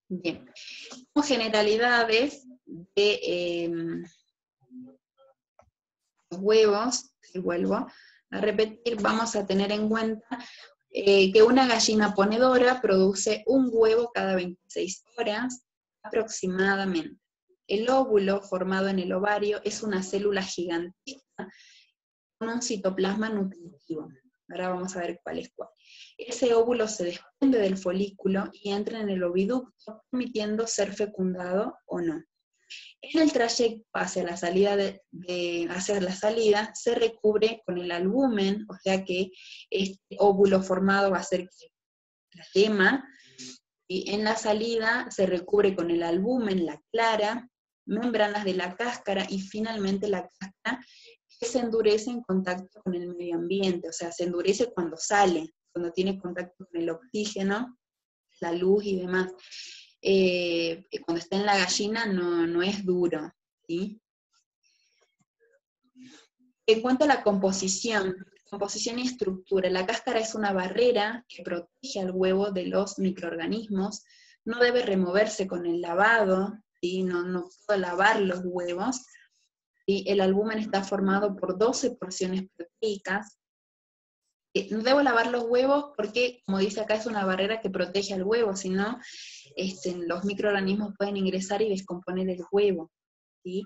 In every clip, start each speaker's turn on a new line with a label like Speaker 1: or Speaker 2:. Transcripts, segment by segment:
Speaker 1: Bien, como generalidades de los huevos, y vuelvo a repetir, vamos a tener en cuenta que una gallina ponedora produce un huevo cada 26 horas aproximadamente. El óvulo formado en el ovario es una célula gigantesca con un citoplasma nutritivo. Ahora vamos a ver cuál es cuál. Ese óvulo se desprende del folículo y entra en el oviducto, permitiendo ser fecundado o no. En el trayecto hacia la salida, se recubre con el albumen, o sea que este óvulo formado va a ser la yema, y en la salida se recubre con el albumen, la clara, membranas de la cáscara, y finalmente la cáscara que se endurece en contacto con el medio ambiente, o sea, se endurece cuando sale, cuando tiene contacto con el oxígeno, la luz y demás. Cuando está en la gallina no es duro, ¿sí? En cuanto a la composición y estructura, la cáscara es una barrera que protege al huevo de los microorganismos, no debe removerse con el lavado, ¿sí? No puedo lavar los huevos, ¿sí? El albumen está formado por 12 porciones proteicas. No debo lavar los huevos porque, como dice acá, es una barrera que protege al huevo, si no, los microorganismos pueden ingresar y descomponer el huevo, ¿sí?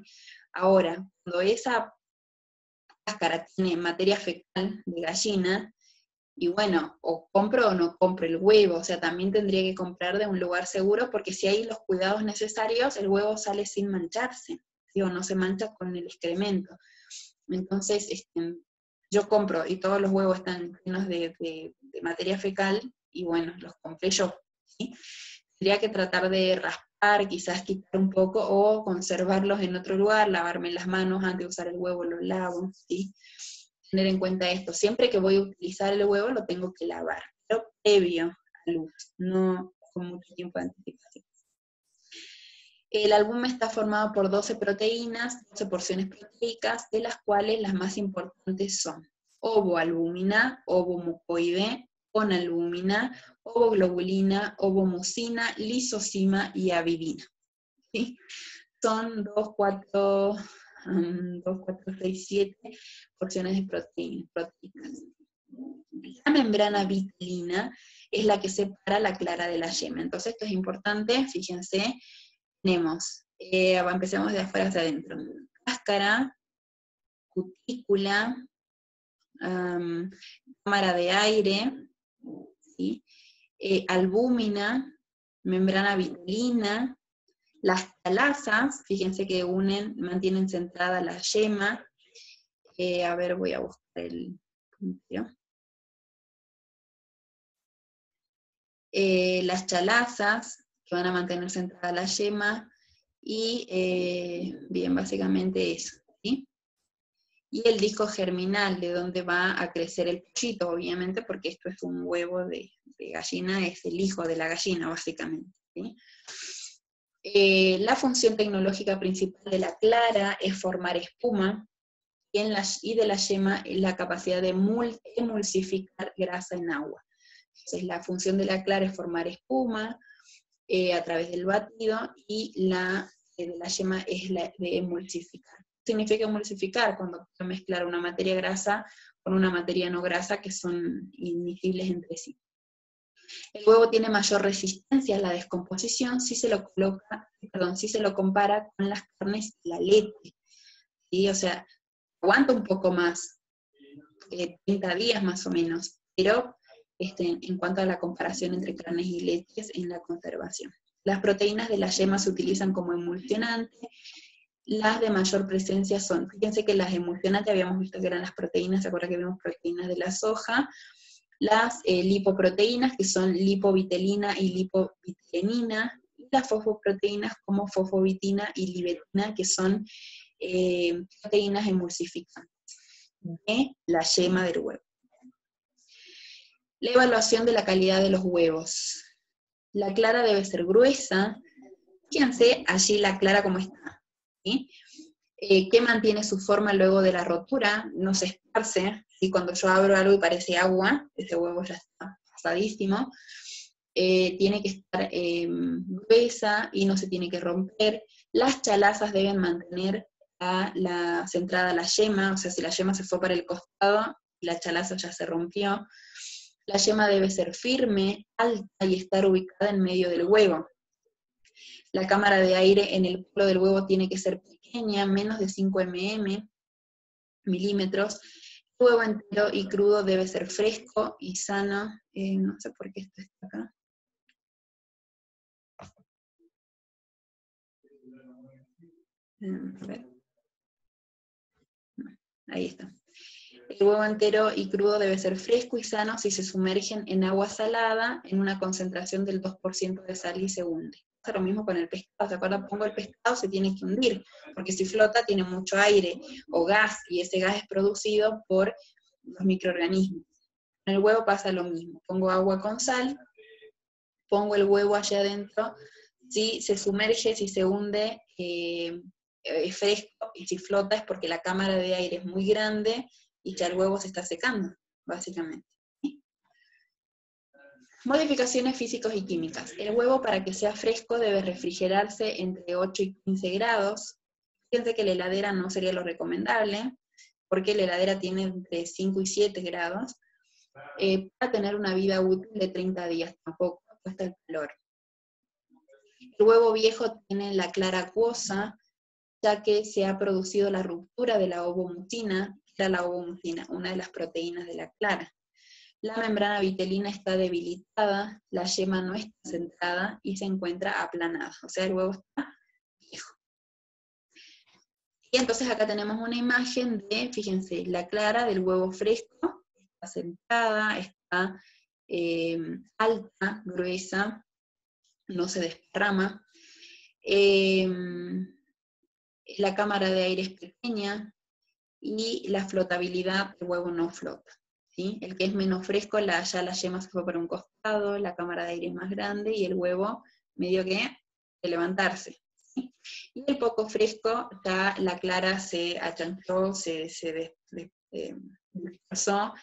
Speaker 1: Ahora, cuando esa cáscara tiene materia fecal de gallina, y bueno, o compro o no compro el huevo, o sea, también tendría que comprar de un lugar seguro, porque si hay los cuidados necesarios, el huevo sale sin mancharse, ¿sí? O no se mancha con el excremento. Entonces, yo compro y todos los huevos están llenos de materia fecal, y bueno, los compré yo, ¿sí? Tendría que tratar de raspar, quizás quitar un poco, o conservarlos en otro lugar, lavarme las manos antes de usar el huevo, los lavo, ¿sí? Tener en cuenta esto, siempre que voy a utilizar el huevo lo tengo que lavar, pero previo al uso, no con mucho tiempo de anticipación. El albumen está formado por 12 proteínas, 12 porciones proteicas, de las cuales las más importantes son ovoalbúmina, ovomucoide, conalbúmina, ovoglobulina, ovomucina, lisocima y avidina. ¿Sí? Son 2, 4, 6, 7 porciones de proteínas. La membrana vitilina es la que separa la clara de la yema. Entonces esto es importante, fíjense, tenemos, empecemos de afuera hacia adentro, cáscara, cutícula, cámara de aire, ¿sí? Albúmina, membrana vitilina, las talasas, fíjense que mantienen centrada la yema. A ver, voy a buscar el punto. Las chalazas, que van a mantener centrada la yema, y bien, básicamente eso, ¿sí? Y el disco germinal, de donde va a crecer el pollito, obviamente, porque esto es un huevo de gallina, es el hijo de la gallina, básicamente, ¿sí? La función tecnológica principal de la clara es formar espuma, y de la yema la capacidad de emulsificar grasa en agua. Entonces la función de la clara es formar espuma a través del batido, y la de la yema es la de emulsificar. Significa emulsificar cuando mezclar una materia grasa con una materia no grasa que son indivisibles entre sí. El huevo tiene mayor resistencia a la descomposición si se lo compara con las carnes y la leche, ¿sí? O sea, aguanta un poco más, 30 días más o menos, pero en cuanto a la comparación entre carnes y leches en la conservación. Las proteínas de la yema se utilizan como emulsionante. Las de mayor presencia son, fíjense que las emulsionantes habíamos visto que eran las proteínas, ¿se acuerdan que vimos proteínas de la soja? Las lipoproteínas, que son lipovitelina y lipovitilenina, y las fosfoproteínas como fosfovitina y libetina, que son proteínas emulsificantes de la yema del huevo. La evaluación de la calidad de los huevos. La clara debe ser gruesa. Fíjense allí la clara como está, ¿sí? Que mantiene su forma luego de la rotura, no se esparce, ¿sí? Cuando yo abro algo y parece agua, ese huevo ya está pasadísimo. tiene que estar gruesa y no se tiene que romper. Las chalazas deben mantener centrada la yema, o sea, si la yema se fue para el costado, la chalaza ya se rompió. La yema debe ser firme, alta y estar ubicada en medio del huevo. La cámara de aire en el polo del huevo tiene que ser pequeña, menos de 5 milímetros. El huevo entero y crudo debe ser fresco y sano. No sé por qué esto está acá. A ver. Ahí está. El huevo entero y crudo debe ser fresco y sano si se sumergen en agua salada en una concentración del 2% de sal y se hunde. Pasa lo mismo con el pescado. ¿Se acuerdan? Pongo el pescado, se tiene que hundir, porque si flota tiene mucho aire o gas, y ese gas es producido por los microorganismos. En el huevo pasa lo mismo. Pongo agua con sal, pongo el huevo allá adentro. Si se sumerge, si se hunde, es fresco, y si flota es porque la cámara de aire es muy grande y ya el huevo se está secando, básicamente. Modificaciones físicas y químicas. El huevo, para que sea fresco, debe refrigerarse entre 8 y 15 grados. Fíjense que la heladera no sería lo recomendable, porque la heladera tiene entre 5 y 7 grados. Para tener una vida útil de 30 días, tampoco, hasta el calor. El huevo viejo tiene la clara acuosa, ya que se ha producido la ruptura de la ovomucina, que era la ovomucina, una de las proteínas de la clara. La membrana vitelina está debilitada, la yema no está centrada y se encuentra aplanada, o sea, el huevo está viejo. Y entonces acá tenemos una imagen de, fíjense, la clara del huevo fresco, está centrada, está alta, gruesa, no se desparrama. La cámara de aire es pequeña y la flotabilidad del huevo no flota. ¿Sí? El que es menos fresco, ya la yema se fue por un costado, la cámara de aire es más grande y el huevo medio que de levantarse. ¿Sí? Y el poco fresco, ya la clara se achanchó, se dispersó,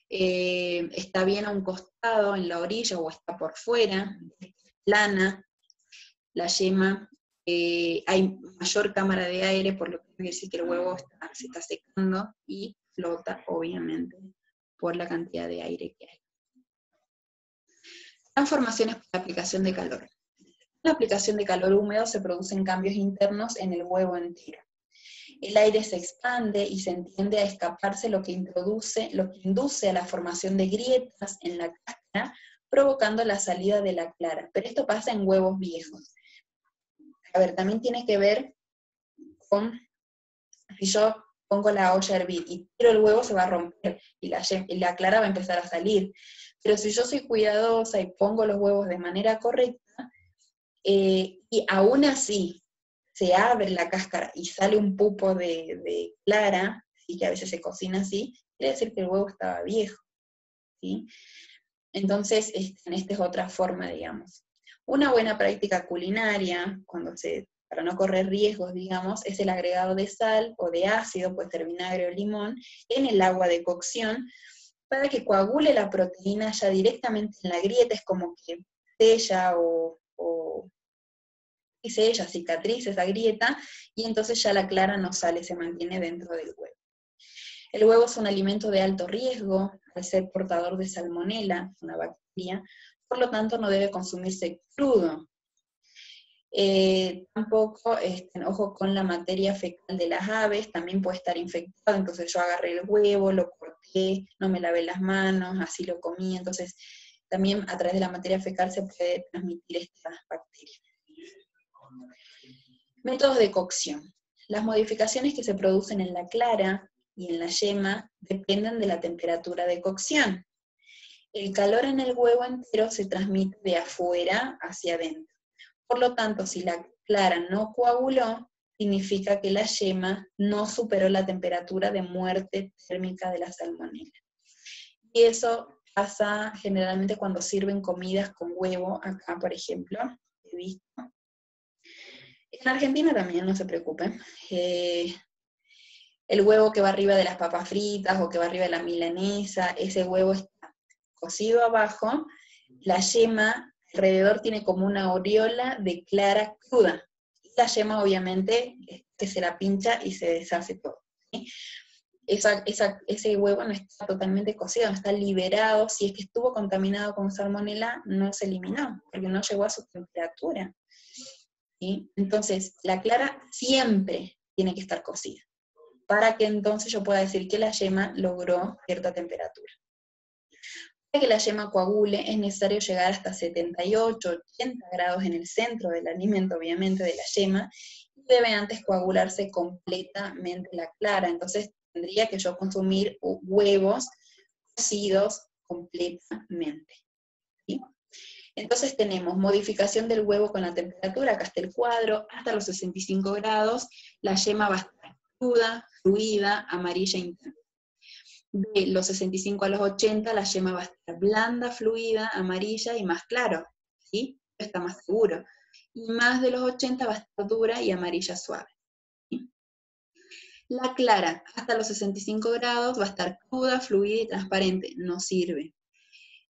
Speaker 1: está bien a un costado, en la orilla, o está por fuera, plana, la yema, hay mayor cámara de aire, por lo que quiere decir que el huevo se está secando y flota, obviamente, por la cantidad de aire que hay. Transformaciones por aplicación de calor. En la aplicación de calor húmedo se producen cambios internos en el huevo entero. El aire se expande y se tiende a escaparse, lo que induce a la formación de grietas en la cáscara, provocando la salida de la clara. Pero esto pasa en huevos viejos. A ver, también tiene que ver con, si yo pongo la olla a hervir y tiro el huevo, se va a romper y la clara va a empezar a salir. Pero si yo soy cuidadosa y pongo los huevos de manera correcta, y aún así se abre la cáscara y sale un pupo de clara, ¿sí? Que a veces se cocina así, quiere decir que el huevo estaba viejo. ¿Sí? Entonces, esta es otra forma, digamos. Una buena práctica culinaria, para no correr riesgos, digamos, es el agregado de sal o de ácido, puede ser vinagre o limón, en el agua de cocción, para que coagule la proteína ya directamente en la grieta. Es como que sella sella, cicatriza esa grieta, y entonces ya la clara no sale, se mantiene dentro del huevo. El huevo es un alimento de alto riesgo, al ser portador de salmonela, una bacteria, por lo tanto no debe consumirse crudo. Tampoco, ojo con la materia fecal de las aves, también puede estar infectado, entonces yo agarré el huevo, lo corté, no me lavé las manos, así lo comí, entonces también a través de la materia fecal se puede transmitir estas bacterias. Métodos de cocción. Las modificaciones que se producen en la clara y en la yema dependen de la temperatura de cocción. El calor en el huevo entero se transmite de afuera hacia adentro. Por lo tanto, si la clara no coaguló, significa que la yema no superó la temperatura de muerte térmica de la salmonela. Y eso pasa generalmente cuando sirven comidas con huevo, acá por ejemplo, he visto. En Argentina también, no se preocupen. El huevo que va arriba de las papas fritas o que va arriba de la milanesa, ese huevo está cocido abajo la yema alrededor tiene como una aureola de clara cruda. Y la yema obviamente que se la pincha y se deshace todo, ¿sí? Ese huevo no está totalmente cocido, no está liberado. Si es que estuvo contaminado con salmonela, no se eliminó, porque no llegó a su temperatura, ¿sí? Entonces, la clara siempre tiene que estar cocida, para que entonces yo pueda decir que la yema logró cierta temperatura. Para que la yema coagule es necesario llegar hasta 78, 80 grados en el centro del alimento, obviamente, de la yema, y debe antes coagularse completamente la clara. Entonces tendría que yo consumir huevos cocidos completamente, ¿sí? Entonces tenemos modificación del huevo con la temperatura, acá está el cuadro, hasta los 65 grados, la yema va a estar cruda, fluida, amarilla intensa. De los 65 a los 80, la yema va a estar blanda, fluida, amarilla y más claro, ¿sí? Está más seguro. Y más de los 80 va a estar dura y amarilla suave, ¿sí? La clara, hasta los 65 grados, va a estar cruda, fluida y transparente, no sirve.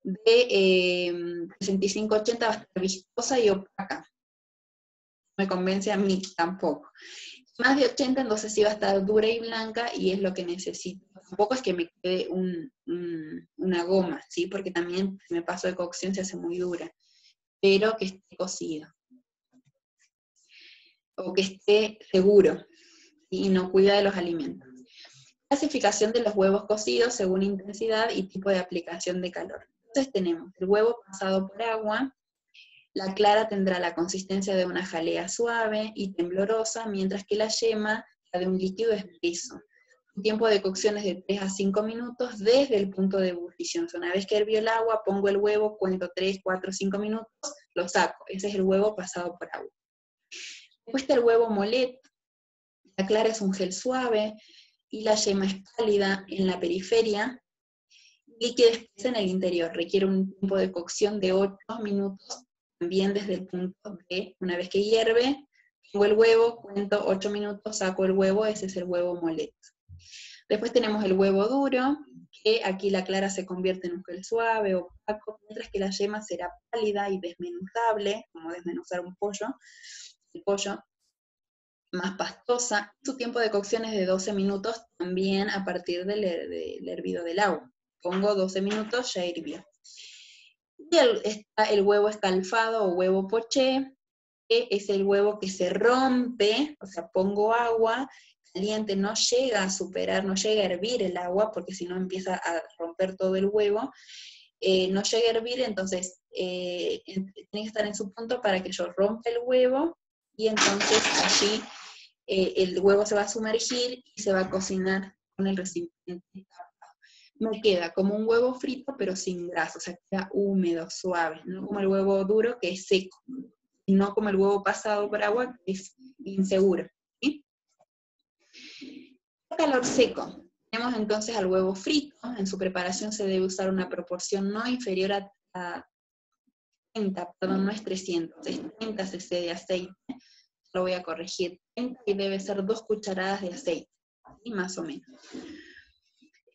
Speaker 1: De 65 a 80 va a estar vistosa y opaca. No me convence a mí tampoco. Más de 80, entonces sí va a estar dura y blanca, y es lo que necesito. Tampoco es que me quede una goma, ¿sí? Porque también si me paso de cocción se hace muy dura, pero que esté cocida. O que esté seguro, ¿sí? Y no cuida de los alimentos. Clasificación de los huevos cocidos según intensidad y tipo de aplicación de calor. Entonces tenemos el huevo pasado por agua. La clara tendrá la consistencia de una jalea suave y temblorosa, mientras que la yema la de un líquido espeso. Un tiempo de cocción es de 3 a 5 minutos desde el punto de ebullición. O sea, una vez que hirvió el agua, pongo el huevo, cuento 3, 4, 5 minutos, lo saco. Ese es el huevo pasado por agua. Después está el huevo molet. La clara es un gel suave y la yema es pálida en la periferia, líquida espesa en el interior. Requiere un tiempo de cocción de 8 minutos, también desde el punto de, una vez que hierve, pongo el huevo, cuento 8 minutos, saco el huevo, ese es el huevo molet. Después tenemos el huevo duro, que aquí la clara se convierte en un gel suave, opaco, mientras que la yema será pálida y desmenuzable, como desmenuzar un pollo, el pollo, más pastosa. Su tiempo de cocción es de 12 minutos, también a partir del hervido del agua. Pongo 12 minutos, ya hirvió. Y está el huevo escalfado o huevo poché, que es el huevo que se rompe, o sea, pongo agua caliente, no llega a superar, no llega a hervir el agua, porque si no empieza a romper todo el huevo, no llega a hervir, entonces tiene que estar en su punto para que yo rompa el huevo, y entonces así el huevo se va a sumergir y se va a cocinar con el recipiente tapado. Me queda como un huevo frito, pero sin grasa, o sea, queda húmedo, suave, no como el huevo duro que es seco, y no como el huevo pasado por agua que es inseguro, ¿sí? Calor seco. Tenemos entonces al huevo frito. En su preparación se debe usar una proporción no inferior a 30, perdón, no es 300, es 30 cc de aceite. Lo voy a corregir, 30, y debe ser 2 cucharadas de aceite, ¿sí? Más o menos.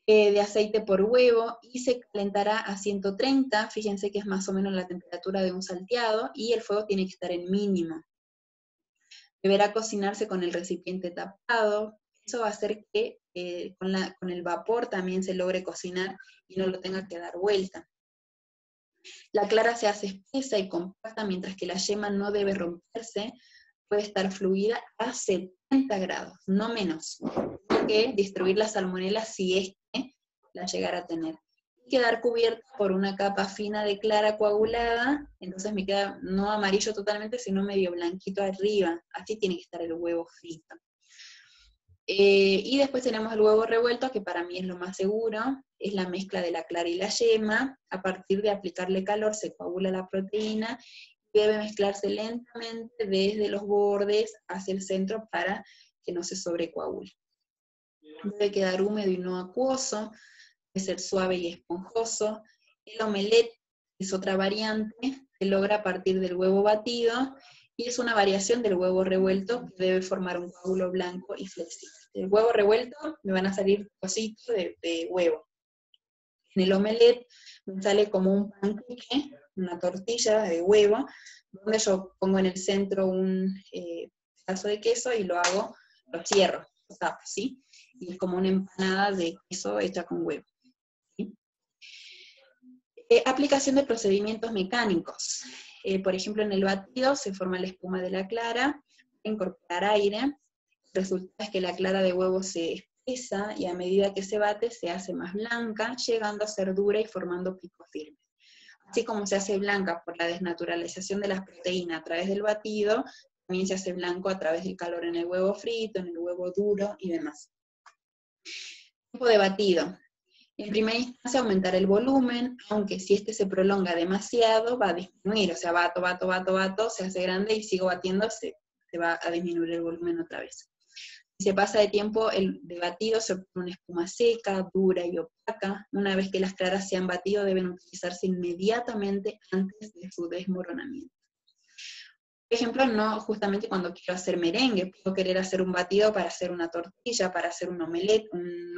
Speaker 1: De aceite por huevo, y se calentará a 130, fíjense que es más o menos la temperatura de un salteado, y el fuego tiene que estar en mínimo. Deberá cocinarse con el recipiente tapado. Eso va a hacer que con el vapor también se logre cocinar y no lo tenga que dar vuelta. La clara se hace espesa y compacta, mientras que la yema no debe romperse, puede estar fluida a 70 grados, no menos, porque destruir la salmonela si es que la llegara a tener. Y quedar cubierta por una capa fina de clara coagulada, entonces me queda no amarillo totalmente, sino medio blanquito arriba. Así tiene que estar el huevo frito. Y después tenemos el huevo revuelto, que para mí es lo más seguro, es la mezcla de la clara y la yema. A partir de aplicarle calor se coagula la proteína, y debe mezclarse lentamente desde los bordes hacia el centro para que no se sobrecoagule. Debe quedar húmedo y no acuoso, debe ser suave y esponjoso. El omelette es otra variante, se logra a partir del huevo batido, y es una variación del huevo revuelto que debe formar un coágulo blanco y flexible. Del huevo revuelto me van a salir trocitos de huevo. En el omelette me sale como un panqueque, una tortilla de huevo, donde yo pongo en el centro un pedazo de queso y lo cierro, lo tapo, ¿sí? Y es como una empanada de queso hecha con huevo, ¿sí? Aplicación de procedimientos mecánicos. Por ejemplo, en el batido se forma la espuma de la clara, incorporar aire, el resultado es que la clara de huevo se espesa y a medida que se bate se hace más blanca, llegando a ser dura y formando picos firmes. Así como se hace blanca por la desnaturalización de las proteínas a través del batido, también se hace blanco a través del calor en el huevo frito, en el huevo duro y demás. Tiempo de batido. En primera instancia aumentar el volumen, aunque si este se prolonga demasiado va a disminuir, o sea, bato, se hace grande y sigo batiendo, se va a disminuir el volumen otra vez. Si se pasa de tiempo el de batido, se obtiene una espuma seca, dura y opaca. Una vez que las claras se han batido, deben utilizarse inmediatamente antes de su desmoronamiento. Por ejemplo, no justamente cuando quiero hacer merengue, puedo querer hacer un batido para hacer una tortilla, para hacer un omelette, un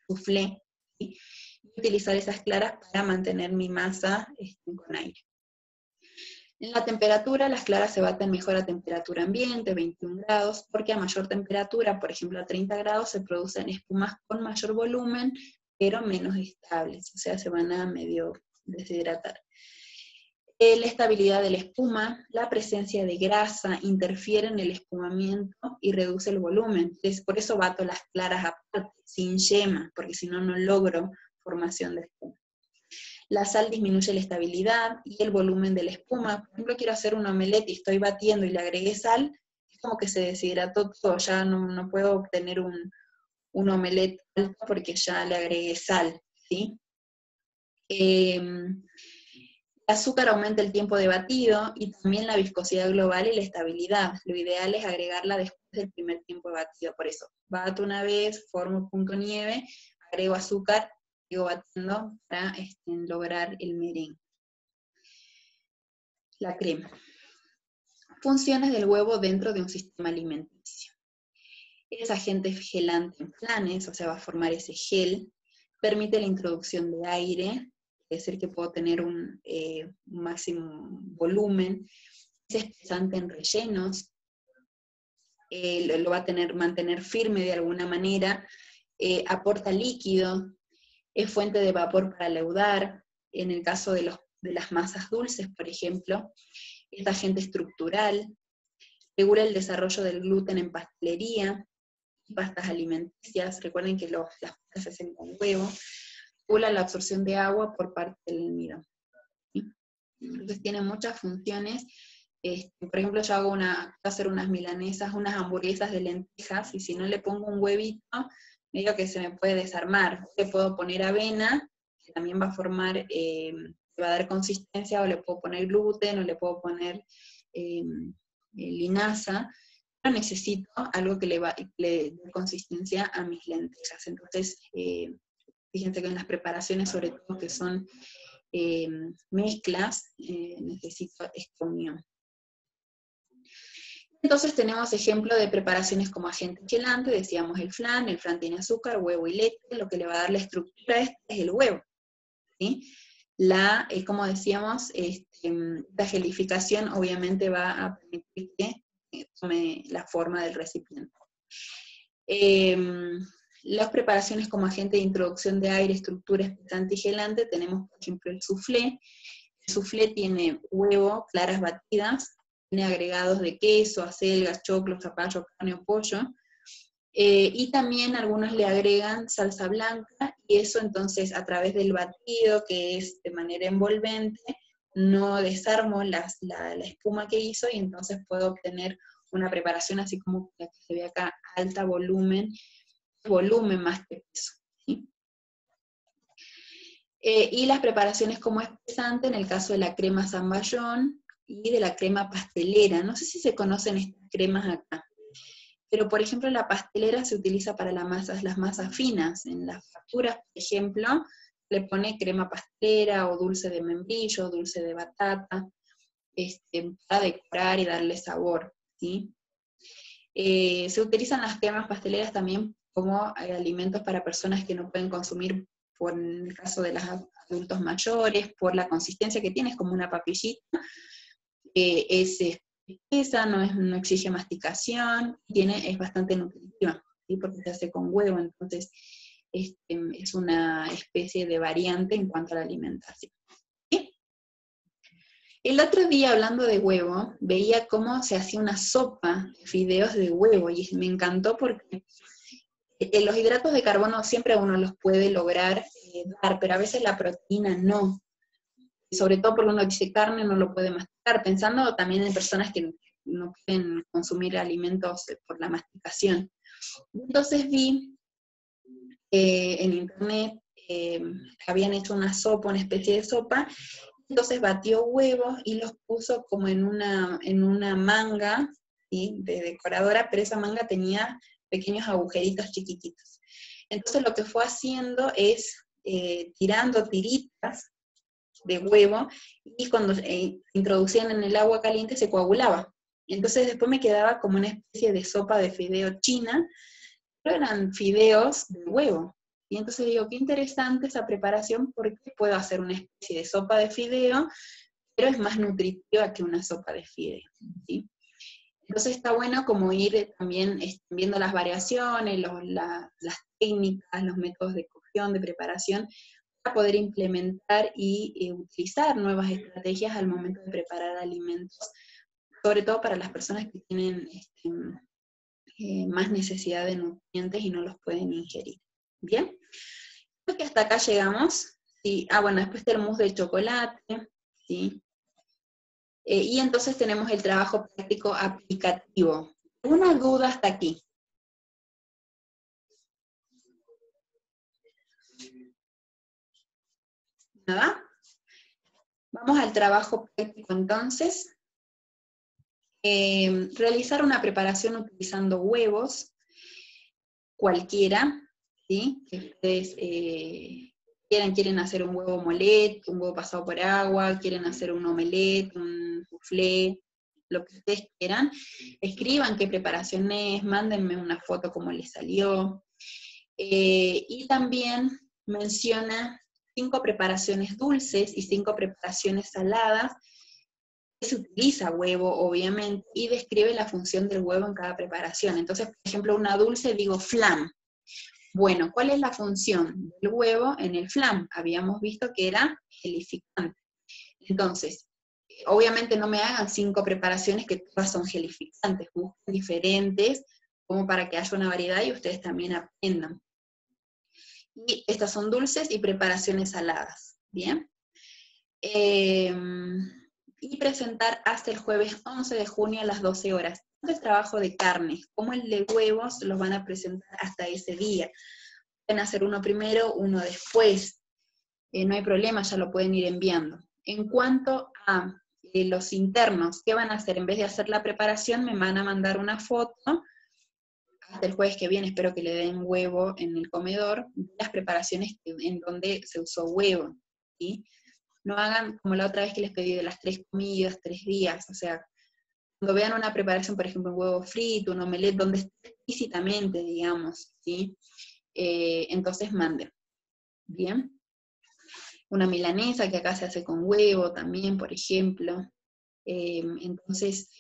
Speaker 1: soufflé, ¿sí? Y utilizar esas claras para mantener mi masa con aire. En la temperatura, las claras se baten mejor a temperatura ambiente, 21 grados, porque a mayor temperatura, por ejemplo a 30 grados, se producen espumas con mayor volumen, pero menos estables, o sea, se van a medio deshidratar. La estabilidad de la espuma, la presencia de grasa interfiere en el espumamiento y reduce el volumen. Entonces, por eso bato las claras aparte, sin yema, porque si no, no logro formación de espuma. La sal disminuye la estabilidad y el volumen de la espuma. Por ejemplo, quiero hacer un omelette y estoy batiendo y le agregué sal, es como que se deshidrató todo, ya no puedo obtener un omelette alto porque ya le agregué sal, ¿sí? El azúcar aumenta el tiempo de batido y también la viscosidad global y la estabilidad. Lo ideal es agregarla después del primer tiempo de batido. Por eso, bato una vez, formo punto nieve, agrego azúcar, sigo batiendo para lograr el merengue. La crema. Funciones del huevo dentro de un sistema alimenticio. Es agente gelante en planes, o sea, va a formar ese gel, permite la introducción de aire, es decir, que puedo tener un máximo volumen, es espesante en rellenos, lo va a mantener firme de alguna manera, aporta líquido, es fuente de vapor para leudar, en el caso de las masas dulces, por ejemplo, es agente estructural, regula el desarrollo del gluten en pastelería, pastas alimenticias, recuerden que las pastas se hacen con huevo, regula la absorción de agua por parte del almidón. ¿Sí? Entonces tiene muchas funciones. Por ejemplo, yo hago hacer unas milanesas, unas hamburguesas de lentejas, y si no le pongo un huevito, medio que se me puede desarmar. Le puedo poner avena, que también va a formar, va a dar consistencia, o le puedo poner gluten, o le puedo poner linaza, pero necesito algo que le dé consistencia a mis lentejas. Entonces, fíjense que en las preparaciones, sobre todo que son mezclas, necesito esta unión. Entonces tenemos ejemplo de preparaciones como agente gelante, decíamos el flan tiene azúcar, huevo y leche, lo que le va a dar la estructura a este es el huevo, ¿sí? Como decíamos, la gelificación obviamente va a permitir que tome la forma del recipiente. Las preparaciones como agente de introducción de aire, estructura espesante y gelante, tenemos por ejemplo el soufflé. El soufflé tiene huevo, claras batidas, tiene agregados de queso, acelgas, choclo, zapallo, carne o pollo, y también algunos le agregan salsa blanca, y eso entonces a través del batido, que es de manera envolvente, no desarmo la espuma que hizo, y entonces puedo obtener una preparación así como la que se ve acá, alta volumen más que peso, ¿sí? Y las preparaciones como espesante, en el caso de la crema zamballón y de la crema pastelera. No sé si se conocen estas cremas acá, pero por ejemplo la pastelera se utiliza para las masas finas. En las facturas, por ejemplo, le pone crema pastelera o dulce de membrillo, dulce de batata, para decorar y darle sabor, ¿sí? Se utilizan las cremas pasteleras también como alimentos para personas que no pueden consumir por el caso de los adultos mayores, por la consistencia que tiene, es como una papillita, es espesa, no exige masticación, es bastante nutritiva, ¿sí? Porque se hace con huevo, entonces es una especie de variante en cuanto a la alimentación. ¿Sí? El otro día, hablando de huevo, veía cómo se hacía una sopa de fideos de huevo, y me encantó porque los hidratos de carbono siempre uno los puede lograr dar, pero a veces la proteína no. Sobre todo porque uno dice carne no lo puede masticar, pensando también en personas que no pueden consumir alimentos por la masticación. Entonces vi en internet habían hecho una sopa, una especie de sopa, entonces batió huevos y los puso como en una manga, ¿sí? De decoradora, pero esa manga tenía pequeños agujeritos chiquititos. Entonces lo que fue haciendo es tirando tiritas de huevo, y cuando introducían en el agua caliente se coagulaba. Entonces después me quedaba como una especie de sopa de fideo china, pero eran fideos de huevo. Y entonces digo, qué interesante esa preparación, porque puedo hacer una especie de sopa de fideo, pero es más nutritiva que una sopa de fideo, ¿sí? Entonces está bueno como ir también viendo las variaciones, las técnicas, los métodos de cocción, de preparación, para poder implementar y utilizar nuevas estrategias al momento de preparar alimentos, sobre todo para las personas que tienen más necesidad de nutrientes y no los pueden ingerir. ¿Bien? Creo que hasta acá llegamos. ¿Sí? Bueno, después está el mousse de chocolate, ¿sí? Y entonces tenemos el trabajo práctico aplicativo. ¿Alguna duda hasta aquí? ¿Nada? Vamos al trabajo práctico entonces. Realizar una preparación utilizando huevos, cualquiera, ¿sí? Que ustedes quieren hacer un huevo omelette, un huevo pasado por agua, quieren hacer un omelette, un soufflé, lo que ustedes quieran. Escriban qué preparación es, mándenme una foto cómo les salió. Y también menciona 5 preparaciones dulces y 5 preparaciones saladas. Se utiliza huevo, obviamente, y describe la función del huevo en cada preparación. Entonces, por ejemplo, una dulce digo flan. Bueno, ¿cuál es la función del huevo en el flan? Habíamos visto que era gelificante. Entonces, obviamente no me hagan 5 preparaciones que todas son gelificantes, busquen diferentes como para que haya una variedad y ustedes también aprendan. Y estas son dulces y preparaciones saladas, ¿bien? Y presentar hasta el jueves 11 de junio a las 12 horas. El trabajo de carnes, como el de huevos, los van a presentar hasta ese día. Pueden hacer uno primero, uno después. No hay problema, ya lo pueden ir enviando. En cuanto a los internos, ¿qué van a hacer? En vez de hacer la preparación, me van a mandar una foto hasta el jueves que viene, espero que le den huevo en el comedor, las preparaciones en donde se usó huevo, ¿sí? No hagan como la otra vez que les pedí de las 3 comidas, 3 días, o sea, cuando vean una preparación, por ejemplo, un huevo frito, un omelette, donde esté explícitamente, digamos, ¿sí? Entonces manden, ¿bien? Una milanesa que acá se hace con huevo también, por ejemplo. Entonces,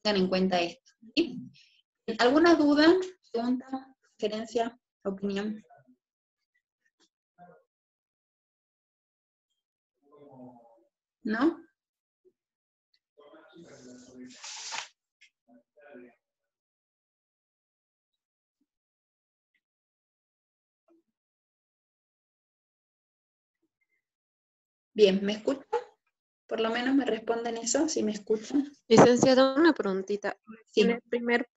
Speaker 1: tengan en cuenta esto, ¿sí? ¿Alguna duda, pregunta, sugerencia, opinión? ¿No? Bien, ¿me escuchan? Por lo menos me responden eso, si me escuchan.
Speaker 2: Licenciada, una preguntita.
Speaker 1: Sí.
Speaker 2: En el primer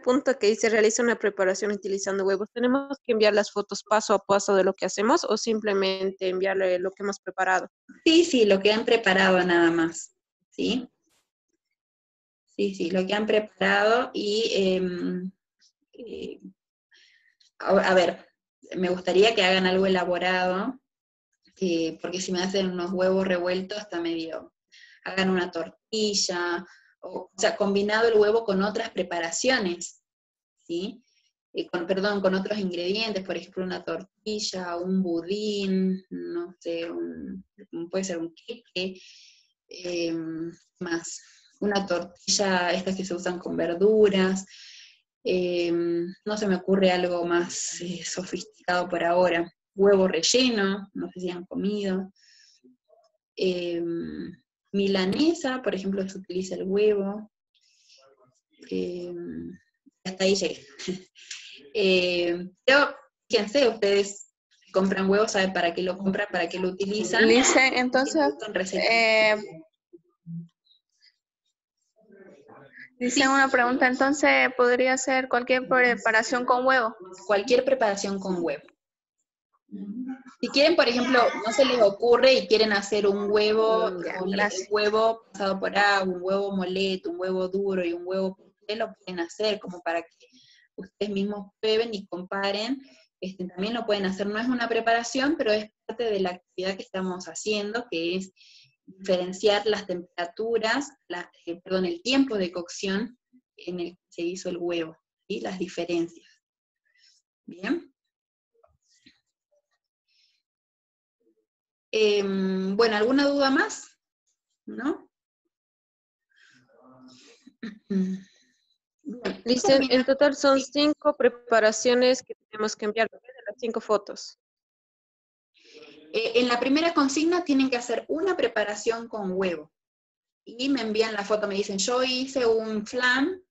Speaker 2: punto que dice realiza una preparación utilizando huevos, ¿tenemos que enviar las fotos paso a paso de lo que hacemos o simplemente enviarle lo que hemos preparado?
Speaker 1: Sí, lo que han preparado nada más, ¿sí? Sí, lo que han preparado y, a ver, me gustaría que hagan algo elaborado, porque si me hacen unos huevos revueltos está medio, hagan una tortilla, o sea, combinado el huevo con otras preparaciones, ¿sí? con otros ingredientes, por ejemplo, una tortilla, un budín, no sé, puede ser un queque, más una tortilla, estas que se usan con verduras. No se me ocurre algo más sofisticado por ahora. Huevo relleno, no sé si han comido. Milanesa, por ejemplo, se utiliza el huevo. Hasta ahí llegué. Pero fíjense, ustedes compran huevos, saben para qué lo compran, para qué lo utilizan.
Speaker 3: Lice, entonces, dice una pregunta, entonces, ¿podría ser cualquier preparación con huevo?
Speaker 1: Cualquier preparación con huevo. Si quieren, por ejemplo, no se les ocurre y quieren hacer un huevo, huevo pasado por agua, un huevo moleto, un huevo duro y un huevo puré, lo pueden hacer como para que ustedes mismos prueben y comparen. También lo pueden hacer, no es una preparación, pero es parte de la actividad que estamos haciendo, que es diferenciar las temperaturas, el tiempo de cocción en el que se hizo el huevo, y las diferencias. Bien. Bueno, ¿alguna duda más? ¿No?
Speaker 2: Dice, en total son 5 preparaciones que tenemos que enviar, de las 5 fotos.
Speaker 1: En la primera consigna tienen que hacer una preparación con huevo. Y me envían la foto, me dicen, yo hice un flan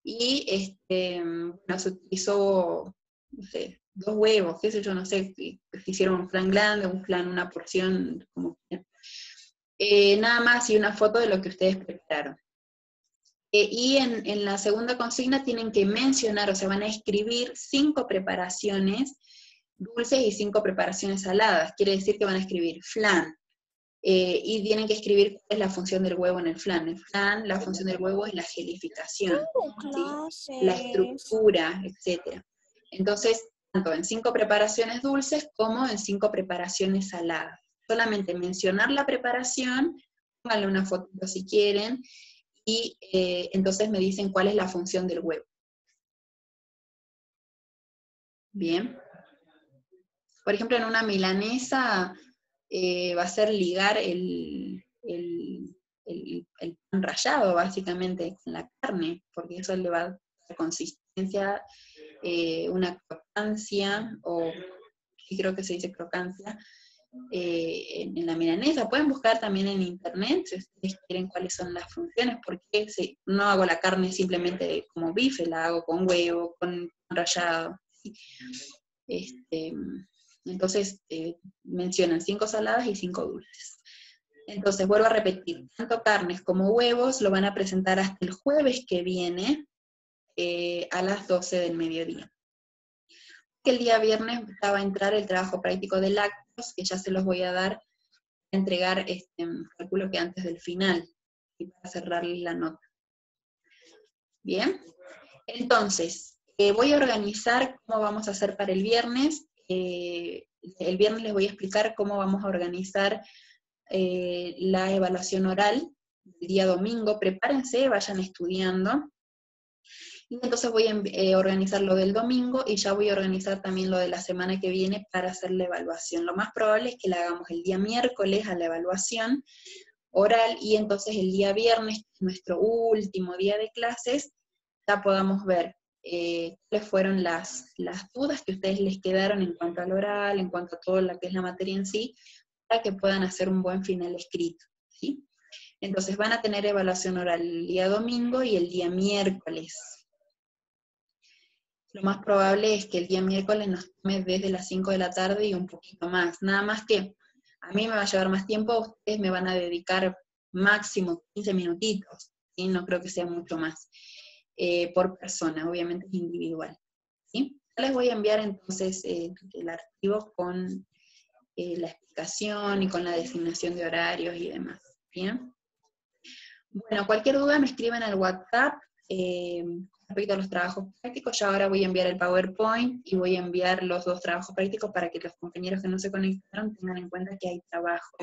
Speaker 1: y bueno, se utilizó, no sé, 2 huevos, qué sé yo, no sé, si hicieron un flan grande, un flan, una porción, como nada más, y una foto de lo que ustedes prepararon. Y en la segunda consigna tienen que mencionar, o sea, van a escribir 5 preparaciones dulces y 5 preparaciones saladas. Quiere decir que van a escribir flan. Y tienen que escribir cuál es la función del huevo en el flan. El flan, la función del huevo es la gelificación, ¿sí? La estructura, etc. Entonces, tanto en 5 preparaciones dulces como en 5 preparaciones saladas. Solamente mencionar la preparación, pónganle una foto si quieren, y entonces me dicen cuál es la función del huevo. Bien. Por ejemplo, en una milanesa va a ser ligar el pan rallado, básicamente, con la carne, porque eso le va a dar consistencia, una crocancia, o sí creo que se dice crocancia, en la milanesa. Pueden buscar también en internet si ustedes quieren cuáles son las funciones, porque no hago la carne simplemente como bife, la hago con huevo, con rallado. ¿Sí? Entonces mencionan 5 saladas y 5 dulces. Entonces vuelvo a repetir, tanto carnes como huevos lo van a presentar hasta el jueves que viene a las 12 del mediodía. Que el día viernes va a entrar el trabajo práctico de lácteos, que ya se los voy a dar, a entregar, calculo que antes del final, y para cerrarles la nota. Bien, entonces, voy a organizar cómo vamos a hacer para el viernes. El viernes les voy a explicar cómo vamos a organizar la evaluación oral el día domingo. Prepárense, vayan estudiando. Y entonces voy a organizar lo del domingo y ya voy a organizar también lo de la semana que viene para hacer la evaluación. Lo más probable es que la hagamos el día miércoles a la evaluación oral, y entonces el día viernes, nuestro último día de clases, ya podamos ver cuáles fueron las dudas que a ustedes les quedaron en cuanto al oral, en cuanto a todo lo que es la materia en sí, para que puedan hacer un buen final escrito, ¿sí? Entonces van a tener evaluación oral el día domingo y el día miércoles. Lo más probable es que el día miércoles nos tome desde las 5 de la tarde y un poquito más. Nada más que a mí me va a llevar más tiempo, ustedes me van a dedicar máximo 15 minutitos, ¿sí? No creo que sea mucho más por persona, obviamente es individual, ¿sí? Ya les voy a enviar entonces el archivo con la explicación y con la designación de horarios y demás, ¿bien? Bueno, cualquier duda me escriben al WhatsApp respecto a los trabajos prácticos. Yo ahora voy a enviar el PowerPoint y voy a enviar los 2 trabajos prácticos para que los compañeros que no se conectaron tengan en cuenta que hay trabajo.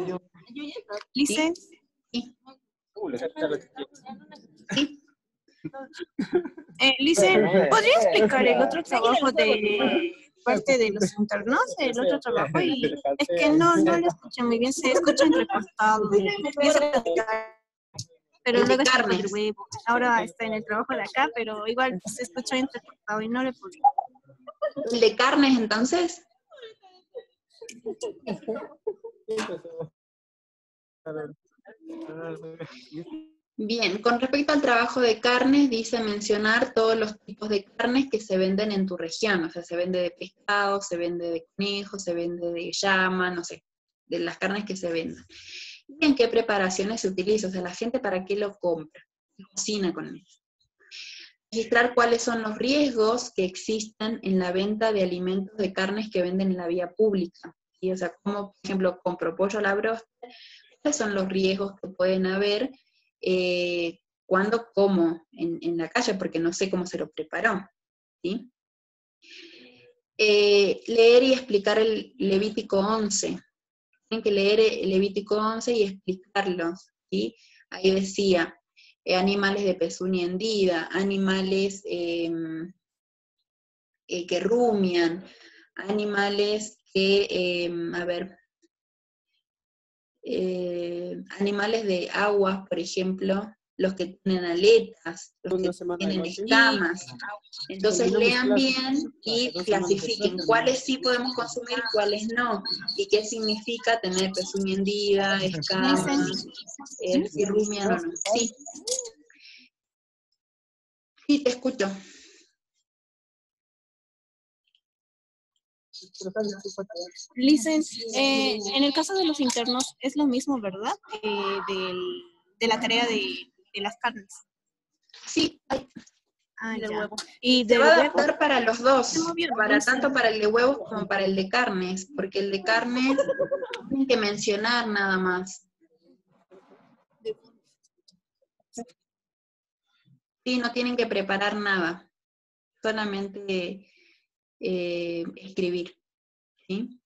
Speaker 3: Lice.
Speaker 1: Sí. Sí.
Speaker 4: Lice, ¿podría explicar el otro trabajo de parte de los internos? El otro trabajo, y es que no lo escuché muy bien, se escucha entrecortado. Pero luego está con el huevo. Ahora está en el trabajo de acá, pero igual se escuchó entrecortado y no le pude.
Speaker 1: ¿El de carnes, entonces? Bien, con respecto al trabajo de carnes, dice mencionar todos los tipos de carnes que se venden en tu región. O sea, se vende de pescado, se vende de conejo, se vende de llama, no sé, de las carnes que se venden. ¿Y en qué preparaciones se utiliza? O sea, la gente para qué lo compra, cocina con eso. Registrar cuáles son los riesgos que existen en la venta de alimentos de carnes que venden en la vía pública. ¿Sí? O sea, como por ejemplo compro pollo a la broster, ¿cuáles son los riesgos que pueden haber cuando como en la calle? Porque no sé cómo se lo preparó. ¿Sí? Leer y explicar el Levítico 11. Tienen que leer el Levítico 11 y explicarlos. ¿Sí? Ahí decía, animales de pezuña hendida, animales que rumian, animales que, animales de aguas, por ejemplo, los que tienen aletas, los que tienen escamas. Entonces lean bien y clasifiquen cuáles sí podemos consumir, cuáles no, y qué significa tener pezuña hendida, escamas, si rumian o no. Sí. Sí, te escucho.
Speaker 4: Licen, en el caso de los internos es lo mismo, ¿verdad? De la tarea de las carnes.
Speaker 1: Sí,
Speaker 4: del huevo. Y
Speaker 1: se
Speaker 4: del
Speaker 1: va a
Speaker 4: huevo.
Speaker 1: adaptar para los dos, tanto para el de huevos como para el de carnes, porque el de carnes tienen que mencionar nada más. Sí, no tienen que preparar nada, solamente escribir. ¿Sí?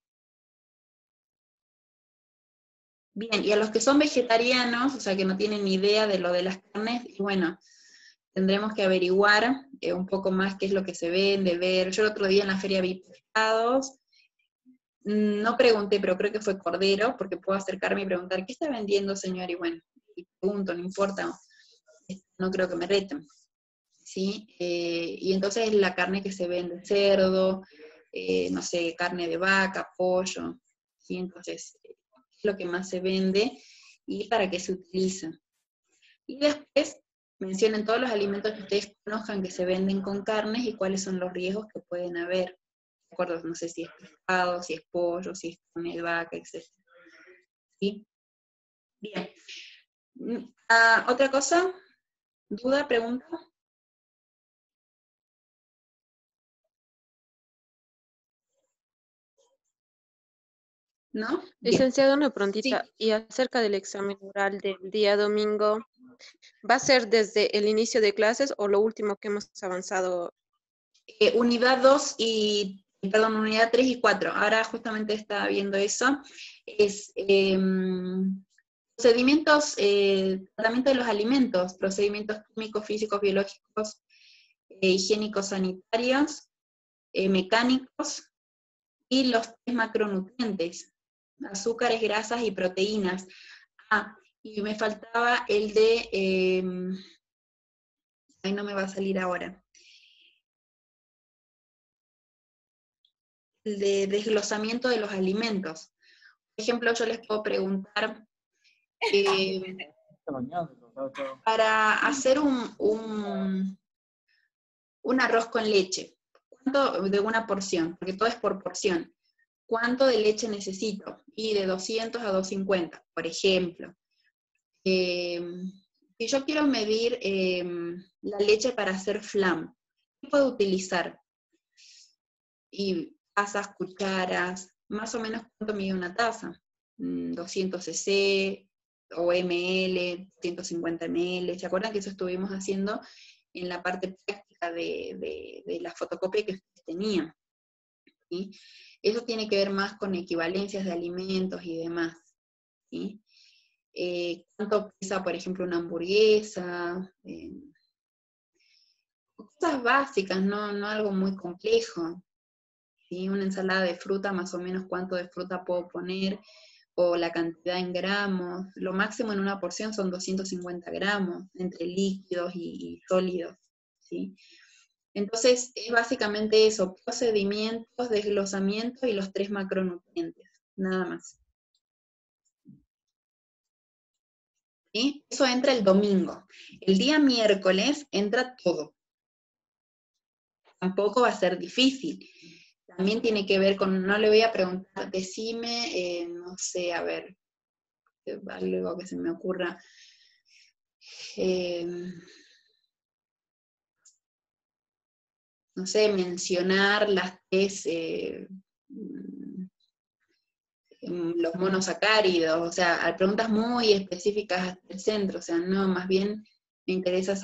Speaker 1: Bien, y a los que son vegetarianos, o sea que no tienen ni idea de lo de las carnes, y bueno, tendremos que averiguar un poco más qué es lo que se vende, ver. Yo el otro día en la feria vi pescados, no pregunté, pero creo que fue cordero, porque puedo acercarme y preguntar, ¿qué está vendiendo, señor? Y bueno, y pregunto, no importa, no creo que me reten. ¿Sí? Y entonces la carne que se vende, cerdo, no sé, carne de vaca, pollo, ¿sí? Entonces, es lo que más se vende y para qué se utiliza. Y después mencionen todos los alimentos que ustedes conozcan que se venden con carnes y cuáles son los riesgos que pueden haber. ¿De acuerdo? No sé si es pescado, si es pollo, si es carne de vaca, etc. ¿Sí? Bien. ¿Otra cosa? ¿Duda? ¿Pregunta? ¿No? Bien.
Speaker 2: Licenciado, una preguntita.
Speaker 1: Sí.
Speaker 2: Y acerca del examen oral del día domingo, ¿va a ser desde el inicio de clases o lo último que hemos avanzado?
Speaker 1: Unidad 2 y, perdón, unidad 3 y 4. Ahora justamente estaba viendo eso. Es procedimientos, tratamiento de los alimentos, procedimientos químicos, físicos, biológicos, higiénicos, sanitarios, mecánicos, y los 3 macronutrientes, azúcares, grasas y proteínas. Y me faltaba el de, ahí no me va a salir ahora, el de desglosamiento de los alimentos. Por ejemplo, yo les puedo preguntar, para hacer un arroz con leche, ¿cuánto de una porción? Porque todo es por porción. ¿Cuánto de leche necesito? Y de 200 a 250, por ejemplo. Si yo quiero medir la leche para hacer flan, ¿qué puedo utilizar? Y tazas, cucharas, más o menos cuánto mide una taza. 200 cc o ml, 150 ml. ¿Se acuerdan que eso estuvimos haciendo en la parte práctica de la fotocopia que ustedes tenían? ¿Sí? Eso tiene que ver más con equivalencias de alimentos y demás.¿Sí? ¿Cuánto pesa, por ejemplo, una hamburguesa? Cosas básicas, no algo muy complejo. ¿Sí? Una ensalada de fruta, más o menos cuánto de fruta puedo poner, o la cantidad en gramos. Lo máximo en una porción son 250 gramos, entre líquidos y sólidos. ¿Sí? Entonces, es básicamente eso, procedimientos, desglosamientos y los 3 macronutrientes, nada más. ¿Sí? Eso entra el domingo. El día miércoles entra todo. Tampoco va a ser difícil. También tiene que ver con, no le voy a preguntar, decime, no sé, a ver, algo que se me ocurra. No sé, mencionar las 3, los monosacáridos, o sea, preguntas muy específicas hasta el centro, o sea, no, más bien me interesa